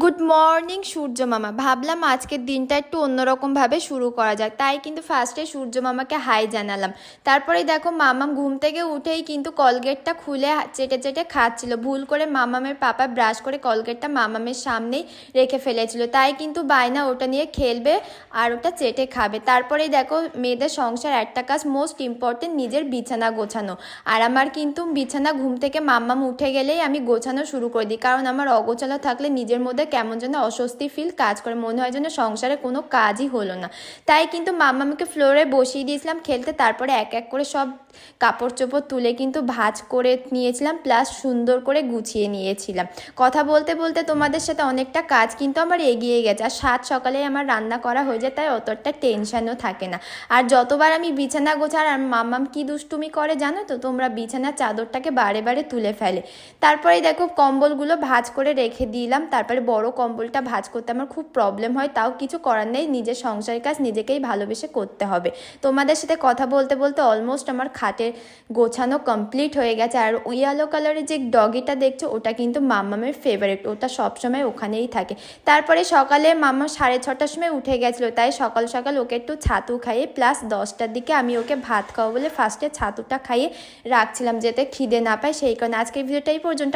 Good morning সূর্য মামা। ভাবলাম আজকের দিনটা একটু অন্যরকমভাবে শুরু করা যাক, তাই কিন্তু ফার্স্টে সূর্য মামাকে হাই জানালাম। তারপরে দেখো মামাম ঘুম থেকে উঠেই কিন্তু কলগেটটা খুলে চেটে চেটে খাচ্ছিল। ভুল করে মামামের পাপা ব্রাশ করে কলগেটটা মামামের সামনেই রেখে ফেলেছিল, তাই কিন্তু বায়না ওটা নিয়ে খেলবে আর ওটা চেটে খাবে। তারপরেই দেখো মেয়েদের সংসার একটা কাজ মোস্ট ইম্পর্টেন্ট, নিজের বিছানা গোছানো। আর আমার কিন্তু বিছানা ঘুম থেকে মামাম উঠে গেলেই আমি গোছানো শুরু করে দিই, কারণ আমার অগোছালো থাকলে নিজের মধ্যে কেমন যেন অস্বস্তি ফিল কাজ করে, মনে হয় যেন সংসারে কোনো কাজই হলো না। তাই কিন্তু মাম্মামকে ফ্লোরে বসিয়ে দিয়েছিলাম খেলতে। তারপরে এক এক করে সব কাপড় চোপড় তুলে কিন্তু ভাঁজ করে নিয়েছিলাম, প্লাস সুন্দর করে গুছিয়ে নিয়েছিলাম। কথা বলতে বলতে তোমাদের সাথে অনেকটা কাজ কিন্তু আমার এগিয়ে গেছে, আর সাত সকালে আমার রান্না করা হয়ে যায়, তাই অতটা টেনশনও থাকে না। আর যতবার আমি বিছানা গোছার আর মাম্মাম কি দুষ্টুমি করে জানো তো তোমরা, বিছানার চাদরটাকে বারে বারে তুলে ফেলে। তারপরে দেখো কম্বলগুলো ভাঁজ করে রেখে দিলাম। তারপরে বড় কম্বলটা ভাঁজ করতে আমার খুব প্রবলেম হয়, তাও কিছু করার নেই, নিজের সংসারের কাজ নিজেকেই ভালোবেসে করতে হবে। তোমাদের সাথে কথা বলতে বলতে অলমোস্ট আমার খাটের গোছানো কমপ্লিট হয়ে গেছে। আর ইয়েলো কালারের যে ডগিটা দেখছো ওটা কিন্তু মাম্মামের ফেভারিট, ওটা সবসময় ওখানেই থাকে। তারপরে সকালে মাম্মা 6:30টার সময় উঠে গেছিলো, তাই সকাল সকাল ওকে একটু ছাতু খাইয়ে প্লাস 10টার দিকে আমি ওকে ভাত খাওয়া বলে ফার্স্টে ছাতুটা খাইয়ে রাখছিলাম, যাতে খিদে না পায়, সেই কারণে আজকের ভিডিওটা এই পর্যন্ত।